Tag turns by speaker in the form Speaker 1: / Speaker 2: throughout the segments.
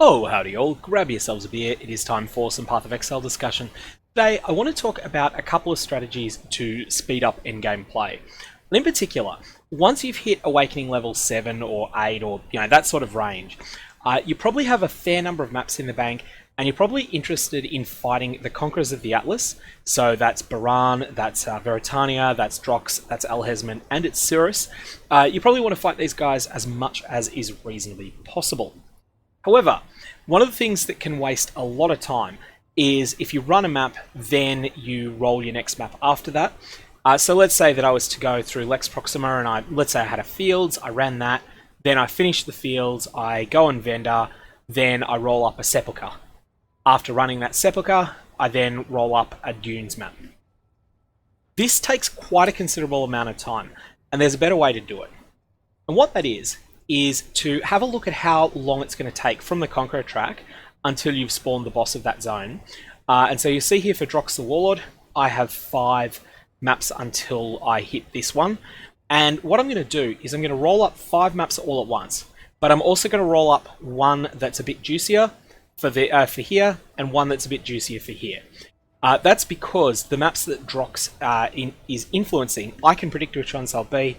Speaker 1: Oh, howdy all, grab yourselves a beer, it is time for some Path of Exile discussion. Today, I want to talk about a couple of strategies to speed up endgame play. And in particular, once you've hit Awakening level 7 or 8 or that sort of range, you probably have a fair number of maps in the bank, and you're probably interested in fighting the Conquerors of the Atlas. So that's Baran, that's Veritania, that's Drox, that's Alhesman, and it's Cirrus. You probably want to fight these guys as much as is reasonably possible. However, one of the things that can waste a lot of time is if you run a map, then you roll your next map after that. So let's say that I was to go through Lex Proxima and let's say I had a Fields, I ran that, then I finished the Fields, I go on Vendor, then I roll up a Sepulchre. After running that Sepulchre, I then roll up a Dunes map. This takes quite a considerable amount of time, and there's a better way to do it. And what that is to have a look at how long it's going to take from the Conqueror track until you've spawned the boss of that zone. And so you see here for Drox the Warlord, I have 5 maps until I hit this one. And what I'm going to do is I'm going to roll up 5 maps all at once. But I'm also going to roll up one that's a bit juicier for here, and one that's a bit juicier for here. That's because the maps that Drox is influencing, I can predict which ones they'll be.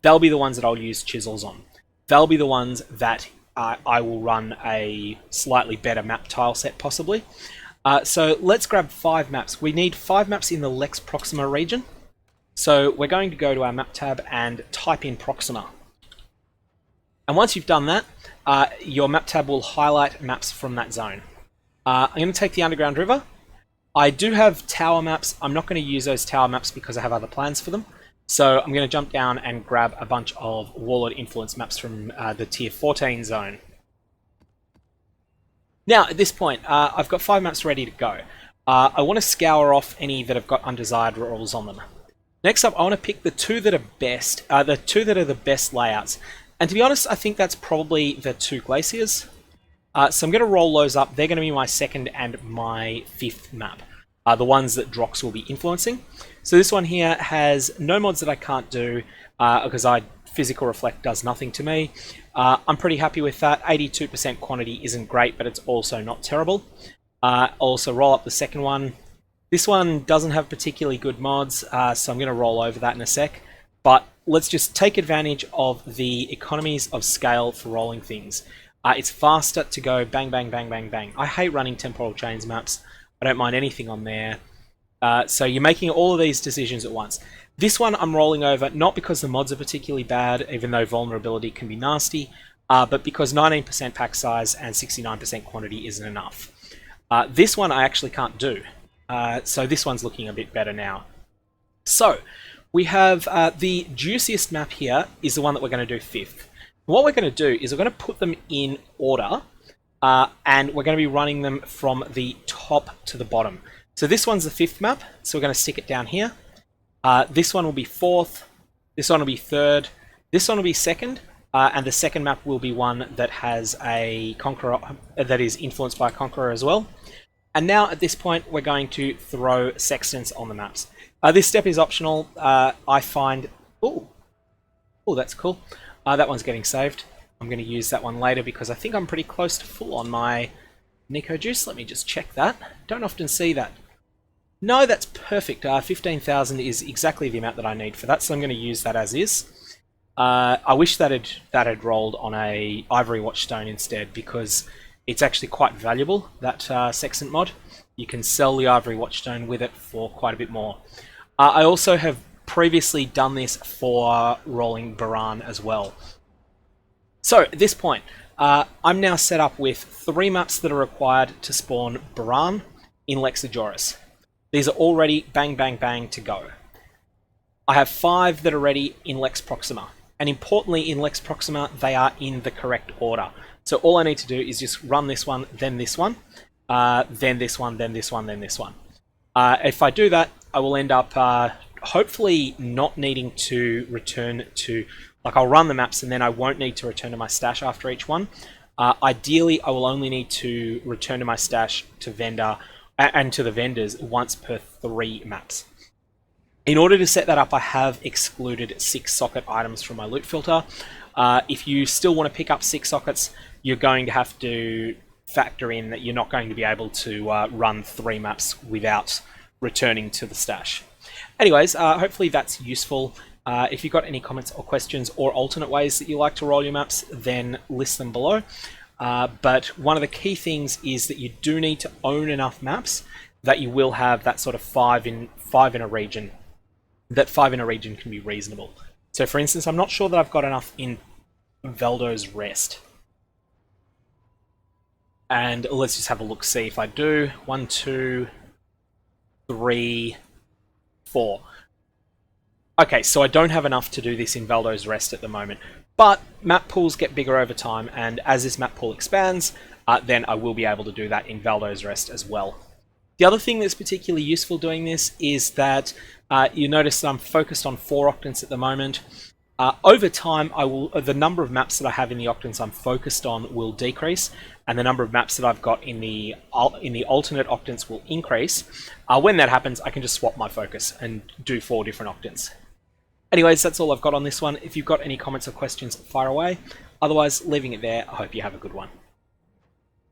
Speaker 1: They'll be the ones that I'll use chisels on. They'll be the ones that I will run a slightly better map tile set, possibly. So let's grab 5 maps. We need 5 maps in the Lex Proxima region. So we're going to go to our map tab and type in Proxima. And once you've done that, your map tab will highlight maps from that zone. I'm going to take the Underground River. I do have tower maps. I'm not going to use those tower maps because I have other plans for them. So I'm going to jump down and grab a bunch of Warlord influence maps from the tier 14 zone. Now, at this point, I've got 5 maps ready to go. I want to scour off any that have got undesired rules on them. Next up, I want to pick the 2 that are best, the 2 that are the best layouts. And to be honest, I think that's probably the 2 glaciers. So I'm going to roll those up. They're going to be my 2nd and my 5th map. The ones that Drox will be influencing. So this one here has no mods that I can't do because Physical Reflect does nothing to me. I'm pretty happy with that. 82% quantity isn't great, but it's also not terrible. I'll also roll up the 2nd one. This one doesn't have particularly good mods, so I'm going to roll over that in a sec. But let's just take advantage of the economies of scale for rolling things. It's faster to go bang, bang, bang, bang, bang. I hate running Temporal Chains maps. I don't mind anything on there. So you're making all of these decisions at once. This one I'm rolling over, not because the mods are particularly bad, even though vulnerability can be nasty, but because 19% pack size and 69% quantity isn't enough. This one I actually can't do. So this one's looking a bit better now. So we have the juiciest map here is the one that we're going to do 5th. What we're going to do is we're going to put them in order. And we're going to be running them from the top to the bottom. So this one's the 5th map, so we're going to stick it down here. This one will be 4th, this one will be 3rd, this one will be 2nd, and the 2nd map will be one that has a Conqueror, that is influenced by a Conqueror as well. And now at this point we're going to throw sextants on the maps. This step is optional. I find... Oh, that's cool. That one's getting saved. I'm going to use that one later because I think I'm pretty close to full on my Nico Juice. Let me just check that. Don't often see that. No, that's perfect. 15,000 is exactly the amount that I need for that, so I'm going to use that as is. I wish that had rolled on a Ivory Watchstone instead because it's actually quite valuable, that Sextant mod. You can sell the Ivory Watchstone with it for quite a bit more. I also have previously done this for rolling Baran as well. So at this point, I'm now set up with 3 maps that are required to spawn Baran in Lexajoris. These are all ready, bang, bang, bang, to go. I have 5 that are ready in Lex Proxima. And importantly, in Lex Proxima, they are in the correct order. So all I need to do is just run this one, then this one, then this one, then this one, then this one. If I do that, I will end up hopefully not needing to return to... Like, I'll run the maps and then I won't need to return to my stash after each one. Ideally, I will only need to return to my stash to vendor and to the vendors once per 3 maps. In order to set that up, I have excluded 6 socket items from my loot filter. If you still want to pick up 6 sockets, you're going to have to factor in that you're not going to be able to run 3 maps without returning to the stash. Anyways, hopefully that's useful. If you've got any comments or questions or alternate ways that you like to roll your maps, then list them below. But one of the key things is that you do need to own enough maps that you will have that sort of 5 in a region. That 5 in a region can be reasonable. So for instance, I'm not sure that I've got enough in Valdo's Rest. And let's just have a look, see if I do. 1, 2, 3, 4. Okay, so I don't have enough to do this in Valdo's Rest at the moment. But map pools get bigger over time, and as this map pool expands, then I will be able to do that in Valdo's Rest as well. The other thing that's particularly useful doing this is that you notice that I'm focused on 4 octants at the moment. Over time, the number of maps that I have in the octants I'm focused on will decrease, and the number of maps that I've got in the alternate octants will increase. When that happens, I can just swap my focus and do 4 different octants. Anyways, that's all I've got on this one. If you've got any comments or questions, fire away. Otherwise, leaving it there. I hope you have a good one.